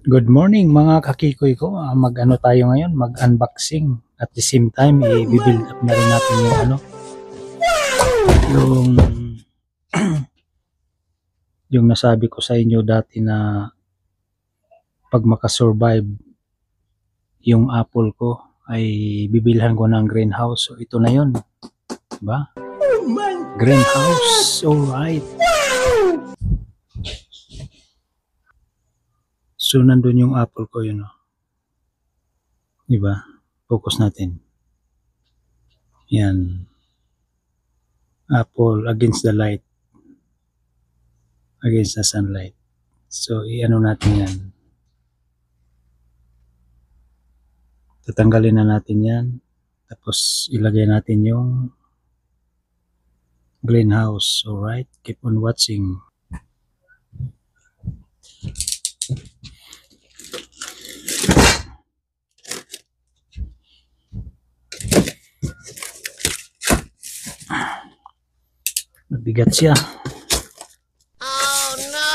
Good morning mga kakikoy ko. Mag-ano tayo ngayon, mag-unboxing. At the same time, i-build up na rin natin yung yung yung nasabi ko sa inyo dati na pag makasurvive yung apple ko ay bibilhan ko ng greenhouse. So ito na yun, diba? Greenhouse, alright. So nandun yung apple ko yun, diba? Focus natin. Yan. Apple against the light. Against the sunlight. So i-ano natin yan. Tatanggalin na natin yan. Tapos ilagay natin yung greenhouse. Alright, keep on watching. Mabigat siya. Oh no!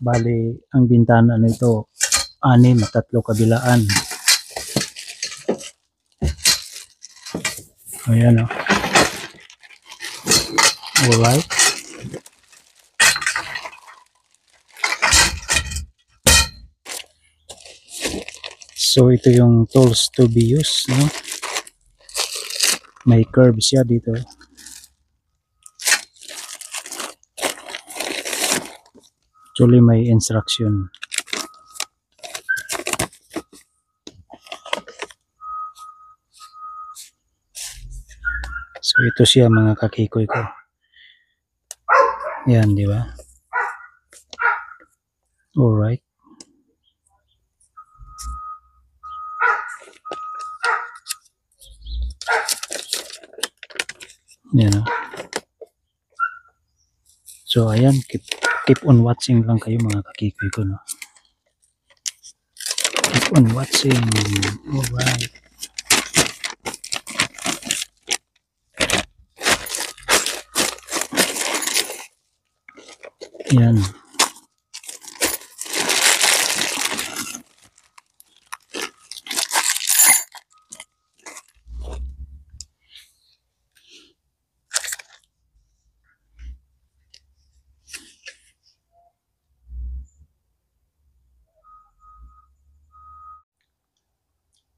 Bali, ang bintana nito, 6, 3 kabilaan. Ayan o. Alright. So, ito yung tools to be used, no? May curve siya dito. Actually, may instruction. So, ito siya mga kakikoy ko. Yan, di ba? Alright. Yan o. So, ayan. Keep on watching lang kayo mga kakikoy ko, no? Keep on watching. Alright. Yan.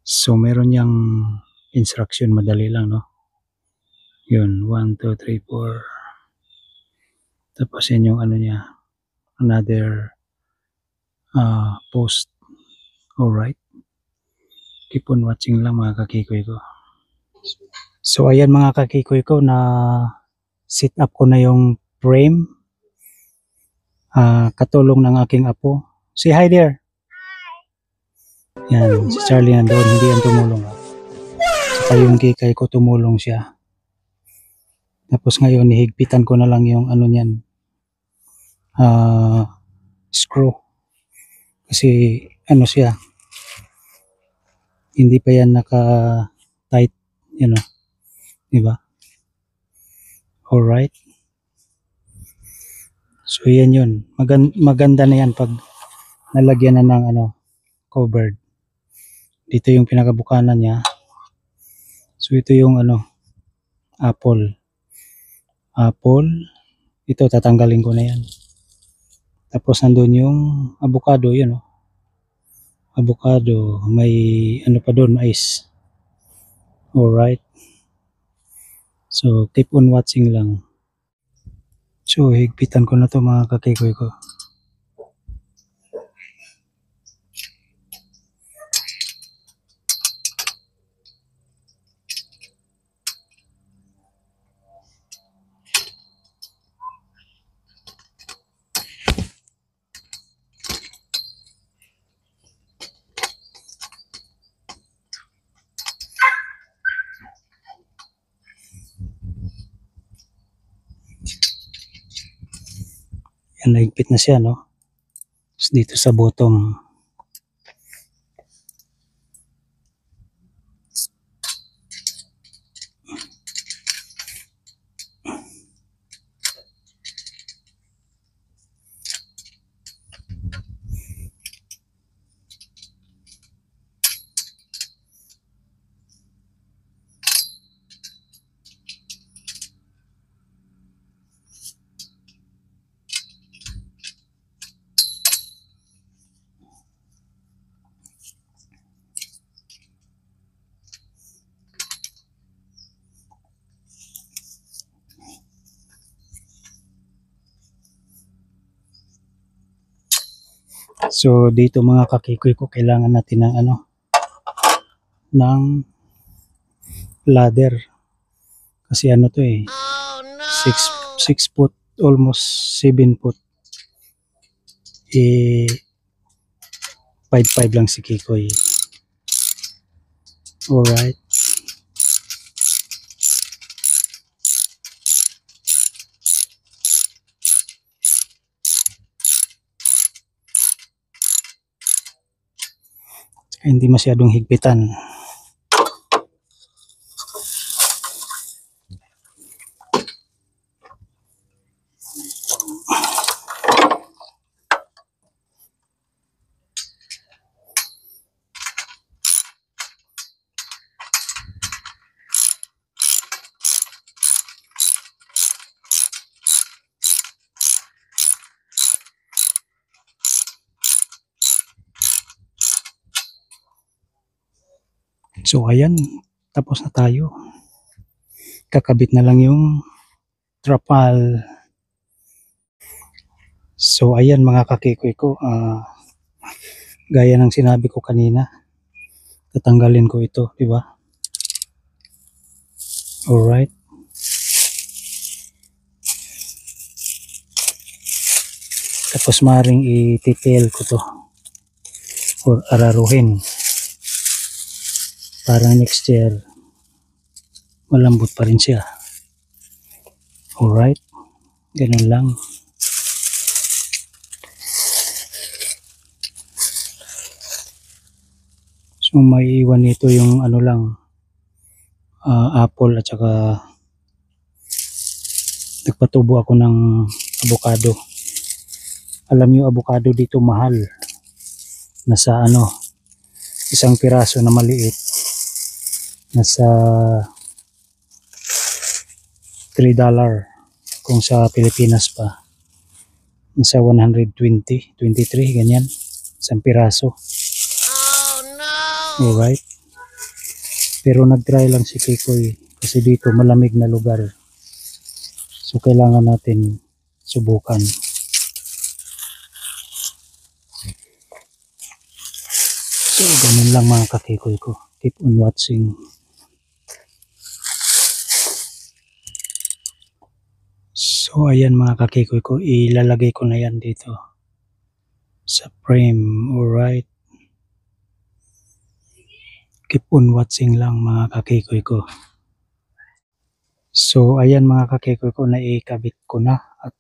So, meron niyang instruction, madali lang, no? Yun, 1, 2, 3, 4. Tapos yun yung ano niya, another post. Alright. Keep on watching lang mga kakikoy ko. So, ayan mga kakikoy ko, na sit up ko na yung frame. Katulong ng aking apo. Say hi there. Yan, si Charlie nandun, hindi yan tumulong. Saka yung kikay ko tumulong siya. Tapos ngayon, nihigpitan ko na lang yung ano niyan, screw. Kasi ano siya, hindi pa yan naka-tight, you know, diba? Alright. So yan yun. Maganda na yan pag nalagyan na ng covered. Dito yung pinakabukanan niya. So ito yung apple. Ito tatanggalin ko na yan. Tapos nandun yung avocado, yun avocado, may pa doon, mais. Alright. So keep on watching lang. So higpitan ko na to mga kakikoy ko. Yan, naigpit na siya, no? Tapos dito sa bottom. So dito mga kakikoy ko, kailangan natin ng ano, ng ladder. Kasi ano to eh, Oh no! 6 foot, almost 7 foot. Eh, 5'5" lang si Kikoy. Alright. Tsaka hindi masyadong higpitan. So ayan, tapos na tayo. Kakabit na lang yung trapal. So ayan mga kakikoy ko, gaya ng sinabi ko kanina, tatanggalin ko ito, di ba? Alright. Tapos maring i-detail ko to or araruhin para next year malambot pa rin siya. Alright, ganun lang. So may iwan nito yung ano lang, apple at saka nagpatubo ako ng avocado. Alam niyo, avocado dito mahal. Nasa ano, isang piraso na maliit, nasa $3. Kung sa Pilipinas pa, nasa 120, 23, ganyan, isang piraso. Oh no! Alright. Pero nag-try lang si Kikoy kasi dito malamig na lugar. So kailangan natin subukan. So ganun lang mga kakikoy ko. Keep on watching. So ayan mga kakikoy ko, ilalagay ko na yan dito sa frame. Alright. Keep on watching lang mga kakikoy ko. So ayan mga kakikoy ko, naikabit ko na at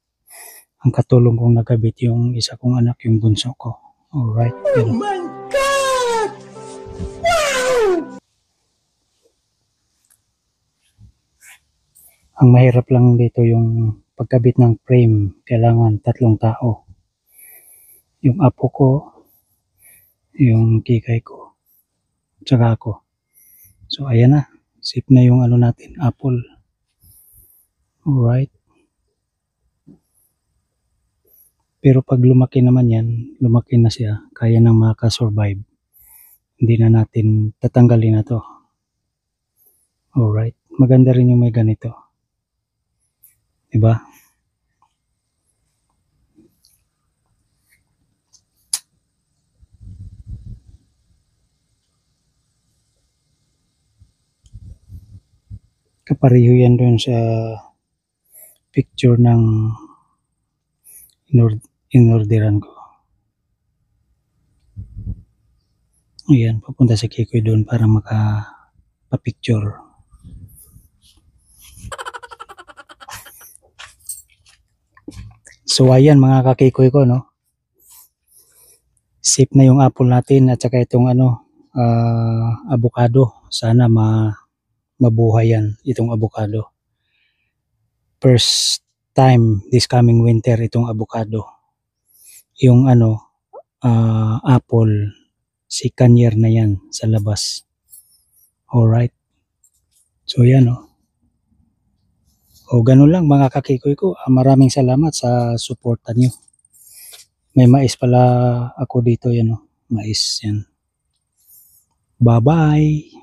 ang katulong kong nakabit yung isa kong anak, yung bunso ko. Alright. Oh my God! Wow! Ang mahirap lang dito yung pagkabit ng frame. Kailangan 3 tao. Yung apo ko, yung kikay ko, tsaka ako. So ayan na. Safe na yung ano natin, apple. Alright. Pero pag lumaki naman yan, lumaki na siya, kaya nang makasurvive. Hindi na natin tatanggalin na to. Alright. Maganda rin yung may ganito. Diba? Kapareho yan dun sa picture ng inorderan ko. Ayan, papunta si Kikoy doon para makapapicture. So ayan mga kakikoy ko, no. Safe na yung apple natin at saka itong avocado. Sana mabuhay yan itong avocado. First time this coming winter itong avocado. Yung apple, second year na yan sa labas. Alright. So yan, no. O ganun lang mga kakikoy ko. Maraming salamat sa suporta nyo. May mais pala ako dito, yan, no. Mais yan. Bye-bye.